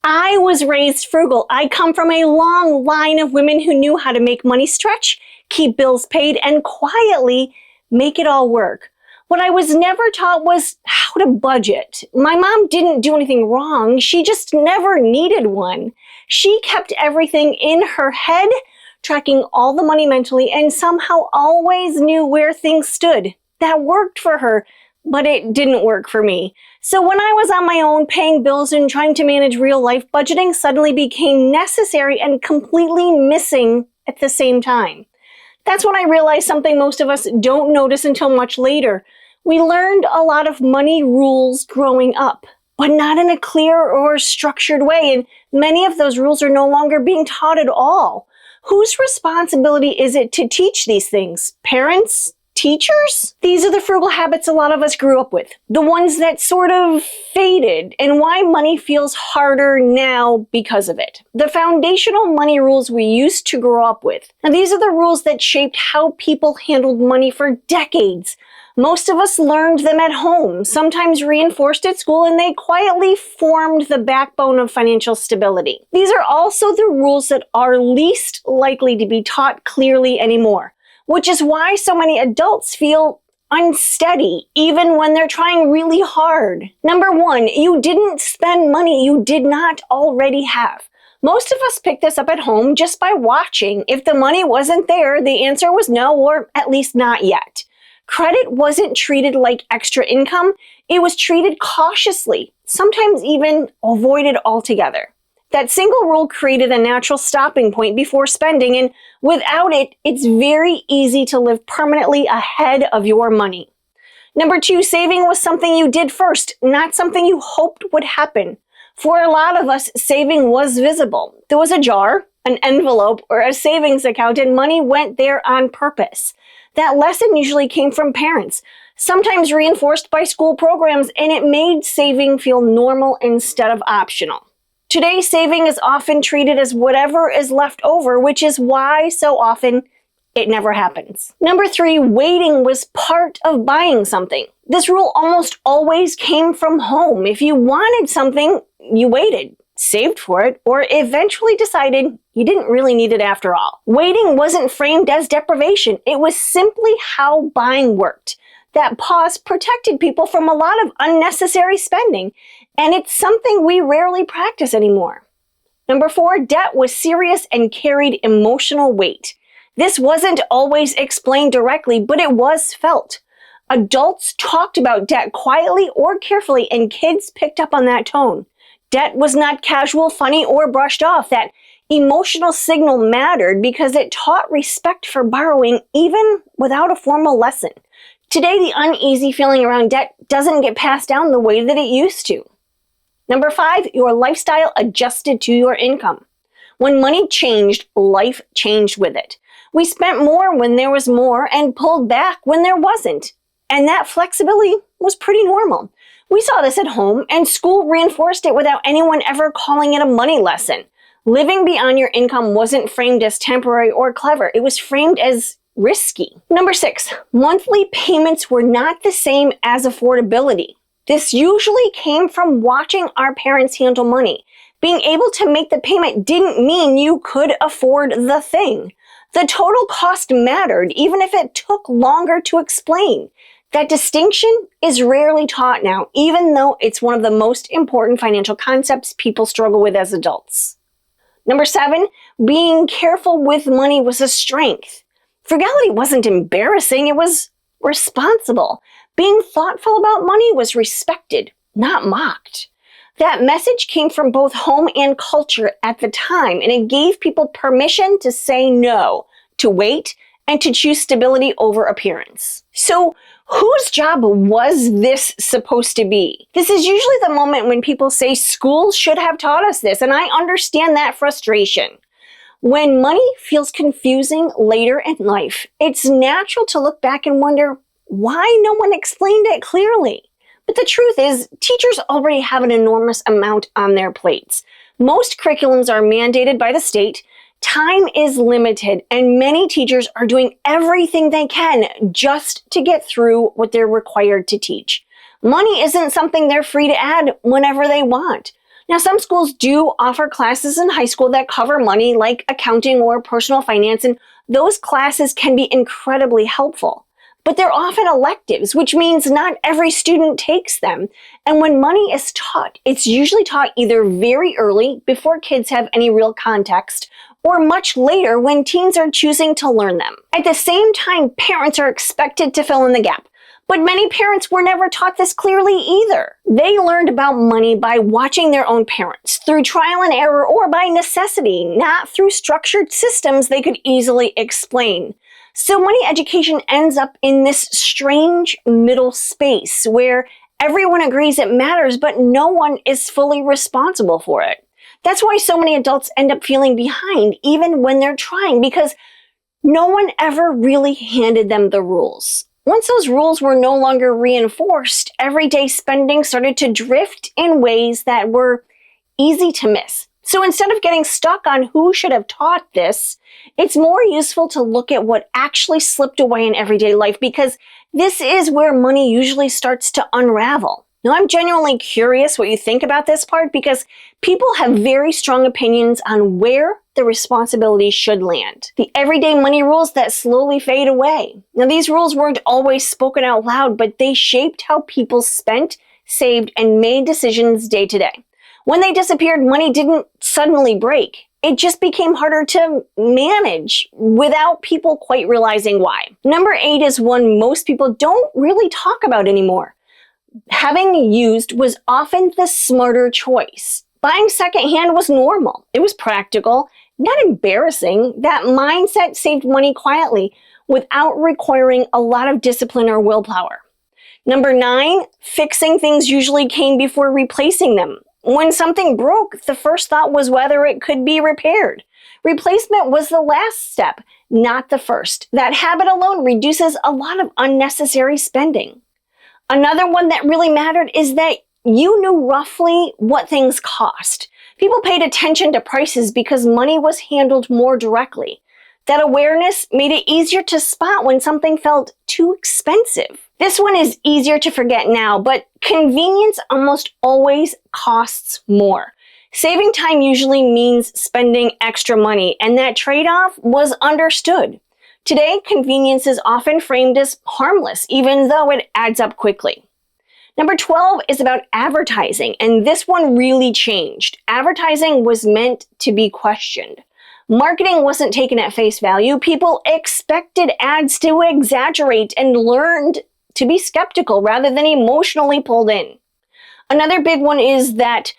I was raised frugal. I come from a long line of women who knew how to make money stretch, keep bills paid, and quietly make it all work. What I was never taught was how to budget. My mom didn't do anything wrong. She just never needed one. She kept everything in her head, tracking all the money mentally, and somehow always knew where things stood. That worked for her, but it didn't work for me. So when I was on my own, paying bills and trying to manage real life, budgeting suddenly became necessary and completely missing at the same time. That's when I realized something most of us don't notice until much later. We learned a lot of money rules growing up, but not in a clear or structured way, and many of those rules are no longer being taught at all. Whose responsibility is it to teach these things? Parents? Teachers? These are the frugal habits a lot of us grew up with, the ones that sort of faded, and why money feels harder now because of it. The foundational money rules we used to grow up with. And these are the rules that shaped how people handled money for decades. Most of us learned them at home, sometimes reinforced at school, and they quietly formed the backbone of financial stability. These are also the rules that are least likely to be taught clearly anymore, which is why so many adults feel unsteady, even when they're trying really hard. Number one, you didn't spend money you did not already have. Most of us pick this up at home just by watching. If the money wasn't there, the answer was no, or at least not yet. Credit wasn't treated like extra income. It was treated cautiously, sometimes even avoided altogether. That single rule created a natural stopping point before spending, and without it, it's very easy to live permanently ahead of your money. Number two, saving was something you did first, not something you hoped would happen. For a lot of us, saving was visible. There was a jar, an envelope, or a savings account, and money went there on purpose. That lesson usually came from parents, sometimes reinforced by school programs, and it made saving feel normal instead of optional. Today, saving is often treated as whatever is left over, which is why so often it never happens. Number three, waiting was part of buying something. This rule almost always came from home. If you wanted something, you waited, saved for it, or eventually decided you didn't really need it after all. Waiting wasn't framed as deprivation. It was simply how buying worked. That pause protected people from a lot of unnecessary spending, and it's something we rarely practice anymore. Number four, debt was serious and carried emotional weight. This wasn't always explained directly, but it was felt. Adults talked about debt quietly or carefully, and kids picked up on that tone. Debt was not casual, funny, or brushed off. That emotional signal mattered because it taught respect for borrowing even without a formal lesson. Today, the uneasy feeling around debt doesn't get passed down the way that it used to. Number five, your lifestyle adjusted to your income. When money changed, life changed with it. We spent more when there was more and pulled back when there wasn't. And that flexibility was pretty normal. We saw this at home, and school reinforced it without anyone ever calling it a money lesson. Living beyond your income wasn't framed as temporary or clever. It was framed as risky. Number six, monthly payments were not the same as affordability. This usually came from watching our parents handle money. Being able to make the payment didn't mean you could afford the thing. The total cost mattered, even if it took longer to explain. That distinction is rarely taught now, even though it's one of the most important financial concepts people struggle with as adults. Number seven, being careful with money was a strength. Frugality wasn't embarrassing, it was responsible. Being thoughtful about money was respected, not mocked. That message came from both home and culture at the time, and it gave people permission to say no, to wait, and to choose stability over appearance. So, whose job was this supposed to be? This is usually the moment when people say school should have taught us this, and I understand that frustration. When money feels confusing later in life, it's natural to look back and wonder why no one explained it clearly. But the truth is, teachers already have an enormous amount on their plates. Most curriculums are mandated by the state. Time is limited, and many teachers are doing everything they can just to get through what they're required to teach. Money isn't something they're free to add whenever they want. Now, some schools do offer classes in high school that cover money, like accounting or personal finance, and those classes can be incredibly helpful. But they're often electives, which means not every student takes them. And when money is taught, it's usually taught either very early, before kids have any real context, or much later when teens are choosing to learn them. At the same time, parents are expected to fill in the gap. But many parents were never taught this clearly either. They learned about money by watching their own parents, through trial and error or by necessity, not through structured systems they could easily explain. So money education ends up in this strange middle space where everyone agrees it matters, but no one is fully responsible for it. That's why so many adults end up feeling behind, even when they're trying, because no one ever really handed them the rules. Once those rules were no longer reinforced, everyday spending started to drift in ways that were easy to miss. So instead of getting stuck on who should have taught this, it's more useful to look at what actually slipped away in everyday life, because this is where money usually starts to unravel. Now, I'm genuinely curious what you think about this part, because people have very strong opinions on where the responsibility should land. The everyday money rules that slowly fade away. Now, these rules weren't always spoken out loud, but they shaped how people spent, saved, and made decisions day to day. When they disappeared, money didn't suddenly break. It just became harder to manage without people quite realizing why. Number 8 is one most people don't really talk about anymore. Having used was often the smarter choice. Buying secondhand was normal. It was practical, not embarrassing. That mindset saved money quietly without requiring a lot of discipline or willpower. Number 9, fixing things usually came before replacing them. When something broke, the first thought was whether it could be repaired. Replacement was the last step, not the first. That habit alone reduces a lot of unnecessary spending. Another one that really mattered is that you knew roughly what things cost. People paid attention to prices because money was handled more directly. That awareness made it easier to spot when something felt too expensive. This one is easier to forget now, but convenience almost always costs more. Saving time usually means spending extra money, and that trade-off was understood. Today, convenience is often framed as harmless, even though it adds up quickly. Number 12 is about advertising, and this one really changed. Advertising was meant to be questioned. Marketing wasn't taken at face value. People expected ads to exaggerate and learned to be skeptical rather than emotionally pulled in. Another big one is that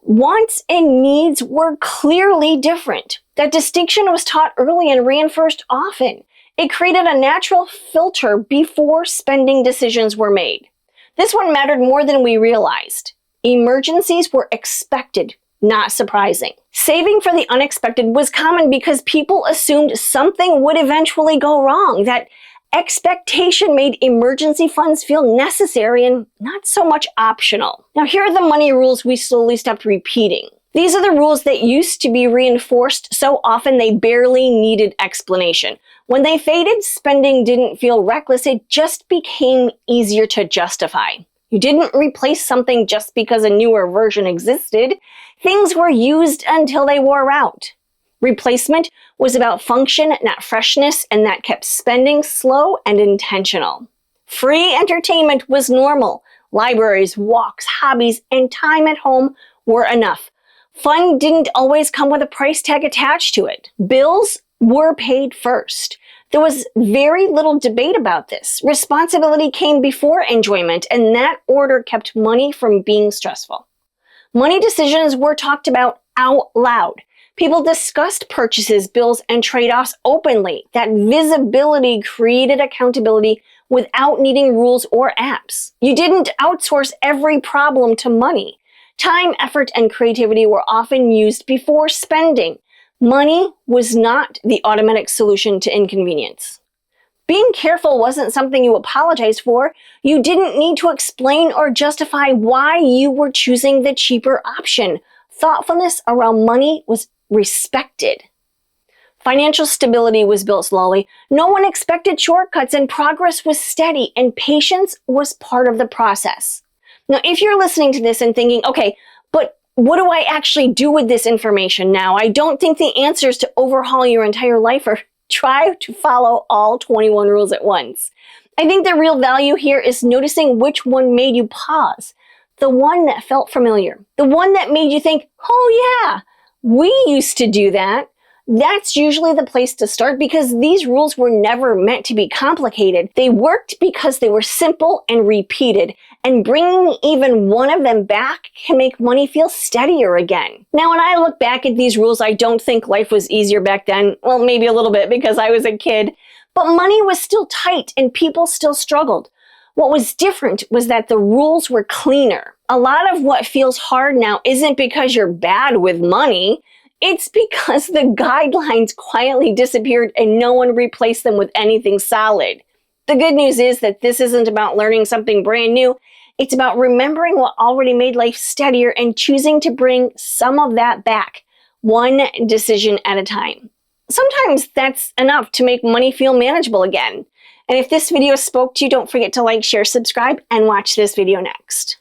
wants and needs were clearly different. That distinction was taught early and reinforced often. It created a natural filter before spending decisions were made. This one mattered more than we realized. Emergencies were expected, not surprising. Saving for the unexpected was common because people assumed something would eventually go wrong. That expectation made emergency funds feel necessary and not so much optional. Now, here are the money rules we slowly stopped repeating. These are the rules that used to be reinforced so often they barely needed explanation. When they faded, spending didn't feel reckless, it just became easier to justify. You didn't replace something just because a newer version existed. Things were used until they wore out. Replacement was about function, not freshness, and that kept spending slow and intentional. Free entertainment was normal. Libraries, walks, hobbies, and time at home were enough. Fun didn't always come with a price tag attached to it. Bills were paid first. There was very little debate about this. Responsibility came before enjoyment, and that order kept money from being stressful. Money decisions were talked about out loud. People discussed purchases, bills, and trade-offs openly. That visibility created accountability without needing rules or apps. You didn't outsource every problem to money. Time, effort, and creativity were often used before spending. Money was not the automatic solution to inconvenience. Being careful wasn't something you apologized for. You didn't need to explain or justify why you were choosing the cheaper option. Thoughtfulness around money was respected. Financial stability was built slowly. No one expected shortcuts, and progress was steady, and patience was part of the process. Now, if you're listening to this and thinking, okay, but what do I actually do with this information now? I don't think the answer is to overhaul your entire life or try to follow all 21 rules at once. I think the real value here is noticing which one made you pause. The one that felt familiar. The one that made you think, oh yeah, we used to do that. That's usually the place to start because these rules were never meant to be complicated. They worked because they were simple and repeated, and bringing even one of them back can make money feel steadier again. Now, when I look back at these rules, I don't think life was easier back then. Well, maybe a little bit because I was a kid, but money was still tight and people still struggled. What was different was that the rules were cleaner. A lot of what feels hard now isn't because you're bad with money. It's because the guidelines quietly disappeared and no one replaced them with anything solid. The good news is that this isn't about learning something brand new. It's about remembering what already made life steadier and choosing to bring some of that back, one decision at a time. Sometimes that's enough to make money feel manageable again. And if this video spoke to you, don't forget to like, share, subscribe, and watch this video next.